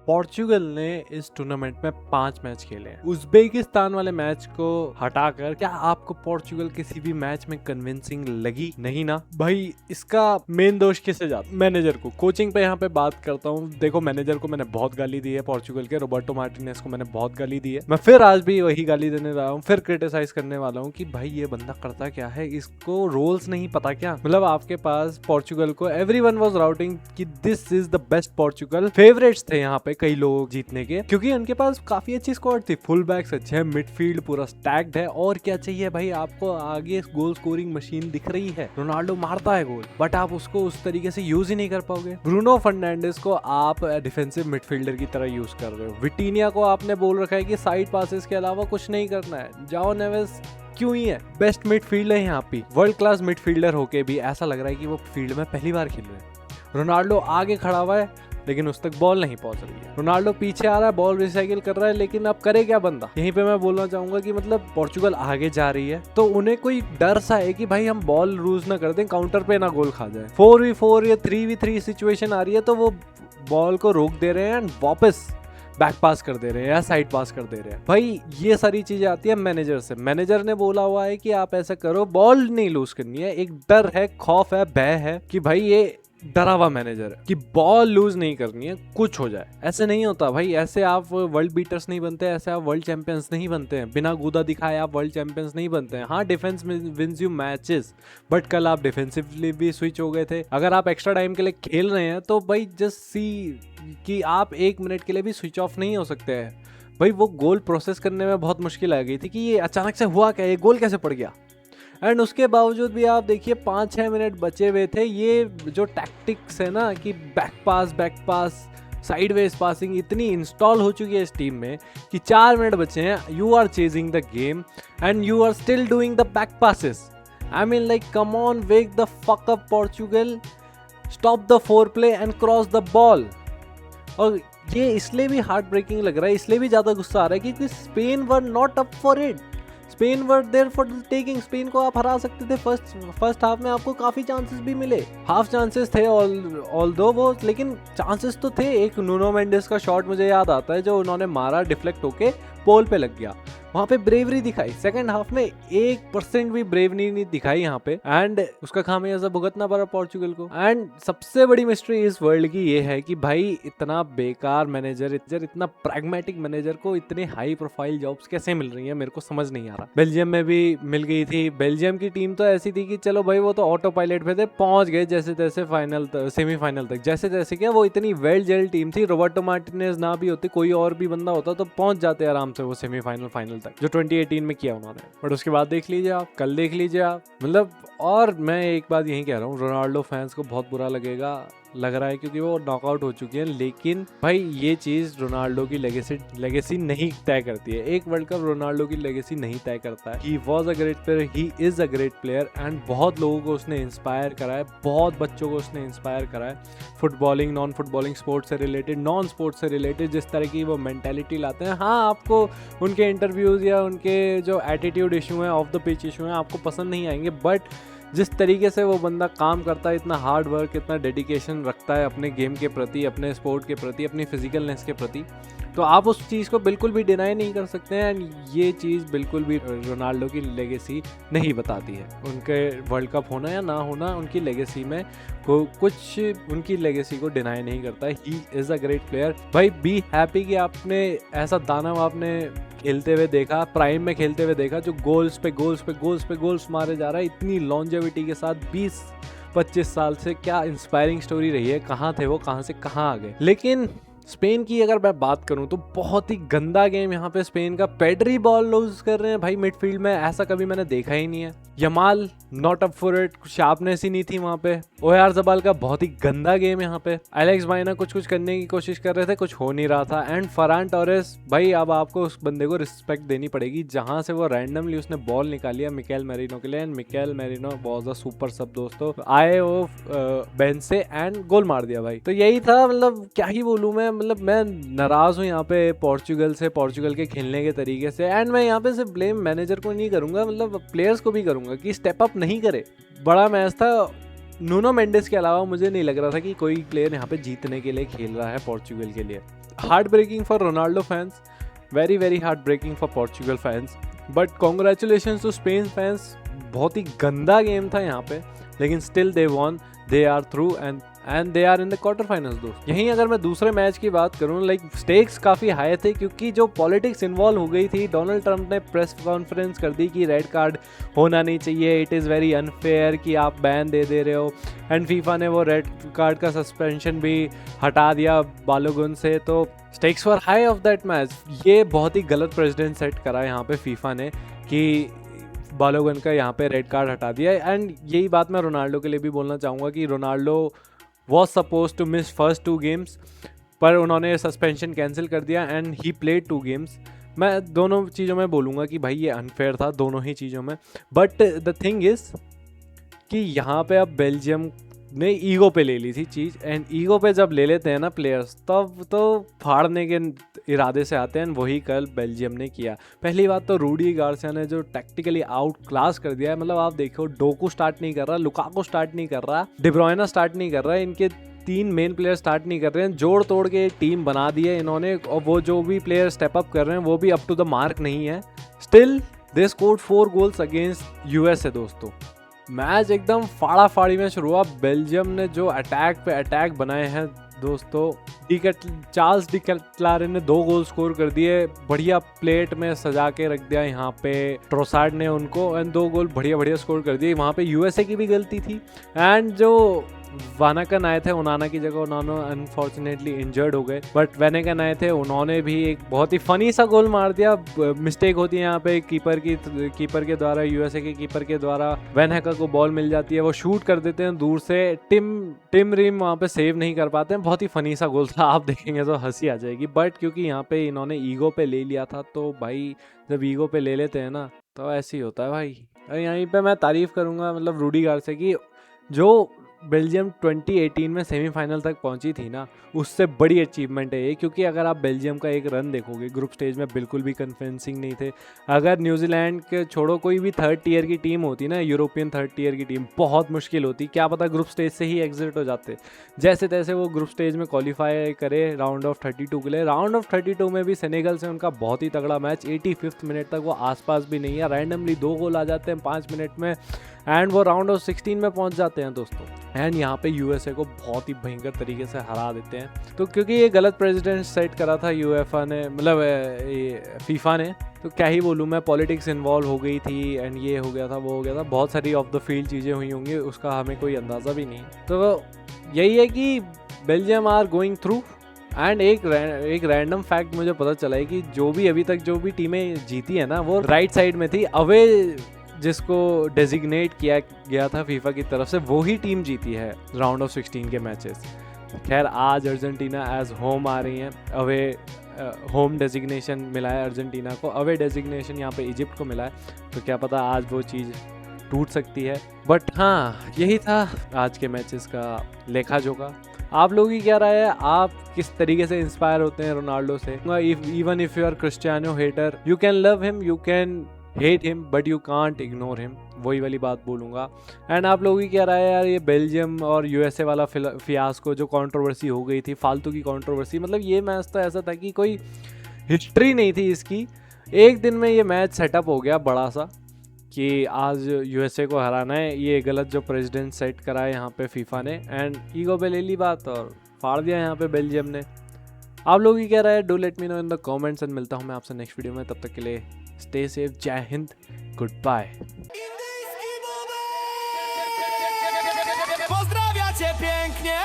Portugal ने इस tournament में 5 मैच खेले हैं। उज्बेकिस्तान वाले मैच को हटाकर क्या आपको पोर्चुगल किसी भी मैच में कन्विंसिंग लगी? नहीं ना भाई। इसका मेन दोष किसे जाता? मैनेजर को। कोचिंग पे यहाँ पे बात करता हूँ। देखो, मैनेजर को मैंने बहुत गाली दी है पोर्चुगल के, रोबर्टो मार्टिनेज को मैंने बहुत गाली दी है। मैं फिर आज भी वही गाली देने रहा हूँ, फिर क्रिटिसाइज करने वाला हूँ कि भाई ये बंदा करता क्या है, इसको रोल्स नहीं पता क्या? मतलब आपके पास पोर्चुगल को एवरीवन वाज राउटिंग कि this is the best Portugal. Favourites थे यहाँ पे कई लोग जीतने के, क्योंकि उनके पास काफी अच्छी स्क्वाड थी, फुल बैक्स अच्छे हैं, मिडफील्ड पूरा स्टैक्ड है। और क्या चाहिए भाई आपको? आगे गोल स्कोरिंग मशीन दिख रही है, रोनाल्डो मारता है गोल, बट आप उसको उस तरीके से यूज ही नहीं कर पाओगे। ब्रूनो फर्नांडिस को आप डिफेंसिव मिडफील्डर की तरह यूज कर रहे हो। विटीनिया को आपने बोल रखा है कि साइड पासेस के अलावा कुछ नहीं करना है। जाओ नेवेस क्यों ही है बेस्ट मिडफील्डर है यहाँ पे, वर्ल्ड क्लास मिडफील्डर होके भी ऐसा लग रहा है कि वो फील्ड में पहली बार खेल रहे हैं। रोनाल्डो आगे खड़ा हुआ है लेकिन उस तक बॉल नहीं पहुंच रही है। रोनाल्डो पीछे आ रहा है, बॉल रिसाइकिल कर रहा है, लेकिन अब करे क्या बंदा? यहीं पे मैं बोलना चाहूंगा कि मतलब पोर्चुगल आगे जा रही है तो उन्हें कोई डर सा है कि भाई हम बॉल लूज ना कर दें, काउंटर पे ना गोल खा जाए। 4v4 या 3v3 सिचुएशन आ रही है तो वो बॉल को रोक दे रहे हैं एंड वापस बैक पास कर दे रहे हैं या साइड पास कर दे रहे हैं। भाई ये सारी चीजें आती है मैनेजर से। मैनेजर ने बोला हुआ है कि आप ऐसा करो, बॉल नहीं लूज करनी है। एक डर है, खौफ है, भय है कि भाई ये डरा हुआ मैनेजर है कि बॉल लूज नहीं करनी है, कुछ हो जाए। ऐसे नहीं होता भाई, ऐसे आप वर्ल्ड बीटर्स नहीं बनते, ऐसे आप वर्ल्ड चैंपियंस नहीं बनते हैं। बिना गूदा दिखाए आप वर्ल्ड चैंपियंस नहीं बनते हैं। हाँ, defence wins you matches, but कल आप डिफेंसिवली भी स्विच हो गए थे। अगर आप एक्स्ट्रा टाइम के लिए खेल रहे हैं तो भाई जस्ट सी कि आप 1 मिनट के लिए भी स्विच ऑफ नहीं हो सकते हैं। भाई वो गोल प्रोसेस करने में बहुत मुश्किल आ गई थी कि ये अचानक से हुआ क्या, ये गोल कैसे पड़ गया। एंड उसके बावजूद भी आप देखिए 5-6 मिनट बचे हुए थे। ये जो टैक्टिक्स है ना कि बैक पास साइडवेज पासिंग इतनी इंस्टॉल हो चुकी है इस टीम में कि 4 मिनट बचे हैं, you are chasing the game and you are still doing the back passes. I mean like come on, wake the fuck up Portugal, stop the foreplay and cross the ball. और ये इसलिए भी heart breaking लग रहा है, इसलिए भी ज्यादा गुस्सा आ रहा है क्योंकि Spain were not up for it. Spain were there for taking. Spain को आप हरा सकते थे। फर्स्ट हाफ में आपको काफी चांसेस भी मिले, हाफ चांसेस थे ऑल्दो वो, लेकिन चांसेस तो थे। एक नुनो मेंडेस का शॉट मुझे याद आता है जो उन्होंने मारा, डिफ्लेक्ट होके पोल पे लग गया। वहां पे ब्रेवरी दिखाई। सेकंड हाफ में 1% भी ब्रेवरी नहीं दिखाई यहाँ पे, एंड उसका खामियाजा भुगतना पड़ा पोर्चुगल को। एंड सबसे बड़ी मिस्ट्री इस वर्ल्ड की ये है कि भाई इतना बेकार मैनेजर, इतना प्रैग्मेटिक मैनेजर को इतने हाई प्रोफाइल जॉब्स कैसे मिल रही है, मेरे को समझ नहीं आ रहा। बेल्जियम में भी मिल गई थी। बेल्जियम की टीम तो ऐसी थी कि चलो भाई वो तो ऑटो पायलट पे थे, पहुंच गए जैसे तैसे फाइनल सेमीफाइनल तक। जैसे तैसे क्या, वो इतनी वेल जेल्ड टीम थी। रोबर्टो मार्टिनेज ना भी होते, कोई और भी बंदा होता तो पहुंच जाते आराम से वो सेमीफाइनल फाइनल तक, जो 2018 में किया उन्होंने। बट उसके बाद देख लीजिए आप, कल देख लीजिए आप, मतलब। और मैं एक बात यही कह रहा हूँ, रोनाल्डो फैंस को बहुत बुरा लग रहा है क्योंकि वो नॉकआउट हो चुकी है, लेकिन भाई ये चीज रोनाल्डो की लेगेसी नहीं तय करती है। एक वर्ल्ड कप रोनाल्डो की लेगेसी नहीं तय करता है। He was a great player, he is a great player and बहुत लोगों को उसने इंस्पायर करा है, बहुत बच्चों को उसने इंस्पायर करा है। फुटबॉलिंग, नॉन फुटबॉलिंग, स्पोर्ट्स से रिलेटेड, नॉन स्पोर्ट्स से रिलेटेड जिस तरह की वो मेंटेलिटी लाते हैं। हाँ, आपको उनके इंटरव्यूज या उनके जो एटीट्यूड इशू है, ऑफ द पिच इशू है, आपको पसंद नहीं आएंगे, बट जिस तरीके से वो बंदा काम करता है, इतना हार्ड वर्क, इतना डेडिकेशन रखता है अपने गेम के प्रति, अपने स्पोर्ट के प्रति, अपनी फिजिकलनेस के प्रति, तो आप उस चीज़ को बिल्कुल भी डिनाई नहीं कर सकते हैं। एंड ये चीज़ बिल्कुल भी रोनाल्डो की लेगेसी नहीं बताती है। उनके वर्ल्ड कप होना या ना होना, उनकी लेगेसी में कुछ उनकी लेगेसी को डिनाई नहीं करता है। He is a great player. भाई बी हैप्पी कि आपने ऐसा दानव आपने खेलते हुए देखा, प्राइम में खेलते हुए देखा, जो गोल्स मारे जा रहा है इतनी लॉन्जेविटी के साथ। 20-25 साल से क्या इंस्पायरिंग स्टोरी रही है। कहाँ थे वो, कहाँ से कहाँ आ गए। लेकिन स्पेन की अगर मैं बात करूं तो बहुत ही गंदा गेम यहाँ पे स्पेन का। पेड्री बॉल लूज कर रहे हैं भाई मिडफील्ड में, ऐसा कभी मैंने देखा ही नहीं है। Yamal not up for it, sharpness ही नहीं थी वहां पे। ओयारज़बाल का बहुत ही गंदा गेम यहाँ पे। एलेक्स बाइना कुछ करने की कोशिश कर रहे थे, कुछ हो नहीं रहा था। एंड फरान टोरेस, भाई अब आपको उस बंदे को रिस्पेक्ट देनी पड़ेगी, जहां से वो रैंडमली उसने बॉल निकाली है मिकेल मैरिनो के लिए। And Mikel Merino was a super sub दोस्तों, आए वो बेंच से एंड गोल मार दिया भाई। तो यही था, मतलब क्या ही बोलूं मैं, मतलब मैं नाराज हूँ यहाँ पे पोर्चुगल से, पोर्चुगल के खेलने के तरीके से। एंड मैं यहाँ पे सिर्फ ब्लेम मैनेजर को नहीं करूंगा, मतलब प्लेयर्स को भी करूंगा कि स्टेप अप नहीं करे। बड़ा मैच था, नूनो मेंडेस के अलावा मुझे नहीं लग रहा था कि कोई प्लेयर यहाँ पे जीतने के लिए खेल रहा है पोर्चुगल के लिए। Heartbreaking for Ronaldo fans, very heartbreaking for Portugal fans, but congratulation to Spain fans. बहुत ही गंदा गेम था यहाँ पे, लेकिन still they won, they are through and they are in the quarter finals दोस्त। यहीं अगर मैं दूसरे मैच की बात करूं, लाइक स्टेक्स काफ़ी हाई थे क्योंकि जो पॉलिटिक्स इन्वॉल्व हो गई थी। डोनाल्ड ट्रंप ने प्रेस कॉन्फ्रेंस कर दी कि रेड कार्ड होना नहीं चाहिए, इट इज़ वेरी अनफेयर कि आप बैन दे रहे हो, एंड फीफा ने वो रेड कार्ड का सस्पेंशन भी हटा दिया बालोगुन से। तो stakes were high of that match. ये बहुत ही गलत प्रेसिडेंट सेट करा यहाँ पे फीफा ने कि बालोगन का यहाँ पे रेड कार्ड हटा दिया। एंड यही बात मैं रोनाल्डो के लिए भी बोलना चाहूँगा कि Ronaldo was suppose to miss first 2 games, पर उन्होंने सस्पेंशन कैंसिल कर दिया एंड ही प्लेड 2 गेम्स। मैं दोनों चीज़ों में बोलूँगा कि भाई ये अनफेयर था दोनों ही चीज़ों में। बट द थिंग इज़ कि यहाँ पे अब बेल्जियम ने ईगो पे ले ली थी चीज़, एंड ईगो पे जब ले लेते हैं ना प्लेयर्स, तब तो फाड़ने के इरादे से आते हैं। वही कल बेल्जियम ने किया। पहली बात तो रूडी गार्सिया ने जो टैक्टिकली आउट क्लास कर दिया है। मतलब आप देखो, डोकू स्टार्ट नहीं कर रहा, लुकाको स्टार्ट नहीं कर रहा, डी ब्रुयना स्टार्ट नहीं कर रहा है, इनके 3 मेन प्लेयर स्टार्ट नहीं कर रहे हैं। जोड़ तोड़ के टीम बना दी है इन्होंने, और वो जो भी प्लेयर स्टेप अप कर रहे हैं वो भी अप टू द मार्क नहीं है। Still they scored 4 goals against USA दोस्तों। मैच एकदम फाड़ा फाड़ी में शुरू हुआ। बेल्जियम ने जो अटैक पे अटैक बनाए हैं दोस्तों, चार्ल्स डी केटलारे ने 2 गोल स्कोर कर दिए, बढ़िया प्लेट में सजा के रख दिया यहाँ पे ट्रोसार्ड ने उनको, एंड 2 गोल बढ़िया स्कोर कर दिए। वहाँ पे यूएसए की भी गलती थी, एंड जो वानाकन आए थे उनाना की जगह, उन्होंने अनफॉर्चुनेटली इंजर्ड हो गए, बट वेनेकन आए थे, उन्होंने भी एक बहुत ही फनी सा गोल मार दिया। मिस्टेक होती है यहाँ पे कीपर के द्वारा, यूएसए के कीपर के द्वारा। वेनेकर को बॉल मिल जाती है, वो शूट कर देते हैं दूर से, टिम रिम वहाँ पे सेव नहीं कर पाते हैं। बहुत ही फनी सा गोल था, आप देखेंगे तो हंसी आ जाएगी। बट क्योंकि यहाँ पे इन्होंने ईगो पे ले लिया था, तो भाई जब ईगो पे ले लेते हैं ना तो ऐसे ही होता है भाई। यहीं पे मैं तारीफ करूँगा मतलब रूडी गार्सिया की, जो बेल्जियम 2018 में सेमीफाइनल तक पहुंची थी ना, उससे बड़ी अचीवमेंट है ये। क्योंकि अगर आप बेल्जियम का एक रन देखोगे, ग्रुप स्टेज में बिल्कुल भी कन्विंसिंग नहीं थे। अगर न्यूजीलैंड के छोड़ो, कोई भी 3rd टियर की टीम होती ना, यूरोपियन 3rd टियर की टीम, बहुत मुश्किल होती। क्या पता ग्रुप स्टेज से ही एग्जिट हो जाते। जैसे तैसे वो ग्रुप स्टेज में क्वालिफाई करे राउंड ऑफ 32 के लिए। राउंड ऑफ 32 में भी सेनेगल से उनका बहुत ही तगड़ा मैच, 85th मिनट तक वो आसपास भी नहीं है, रैंडमली 2 गोल आ जाते हैं 5 मिनट में, एंड वो राउंड ऑफ 16 में पहुंच जाते हैं दोस्तों। एंड यहाँ पे यूएसए को बहुत ही भयंकर तरीके से हरा देते हैं। तो क्योंकि ये गलत प्रेसिडेंट सेट करा था यूएफए ने, मतलब फीफा ने, तो क्या ही बोलूँ मैं, पॉलिटिक्स इन्वॉल्व हो गई थी, एंड ये हो गया था, वो हो गया था, बहुत सारी ऑफ द फील्ड चीज़ें हुई होंगी, उसका हमें कोई अंदाज़ा भी नहीं। तो यही है कि Belgium are going through. And एक रैंडम फैक्ट मुझे पता चला है कि जो भी अभी तक जो भी टीमें जीती है ना, वो राइट साइड में थी। अवे जिसको डेजिग्नेट किया गया था फीफा की तरफ से, वो ही टीम जीती है राउंड ऑफ 16 के मैचेस। खैर आज अर्जेंटीना एज होम आ रही हैं, अवे होम डेजिग्नेशन मिला है अर्जेंटीना को, अवे डेजिग्नेशन यहाँ पे इजिप्ट को मिला है। तो क्या पता आज वो चीज़ टूट सकती है। बट हाँ, यही था आज के मैचेस का लेखा जोखा। आप लोगों की क्या राय है? आप किस तरीके से इंस्पायर होते हैं रोनाल्डो से? Even if you are Cristiano hater, you can love him, you can hate him, but you can't ignore him. वही वाली बात बोलूँगा। एंड आप लोगों की क्या राय है यार, ये बेल्जियम और यूएसए वाला फियास्को जो कंट्रोवर्सी हो गई थी, फालतू की कंट्रोवर्सी। मतलब ये मैच तो ऐसा था कि कोई हिस्ट्री नहीं थी इसकी, एक दिन में ये मैच सेटअप हो गया बड़ा सा कि आज यूएसए को हराना है। ये गलत जो प्रेसिडेंट सेट करा है यहाँ पे फीफा ने, एंड ईगो पे ले ली बात और फाड़ दिया यहाँ पे बेल्जियम ने। आप लोगों की क्या राय है? Do let me know in the comments, and मिलता हूँ मैं आपसे नेक्स्ट वीडियो में। तब तक के लिए स्टे सेफ, जय Hind, good bye. Pozdrawiacie pięknie!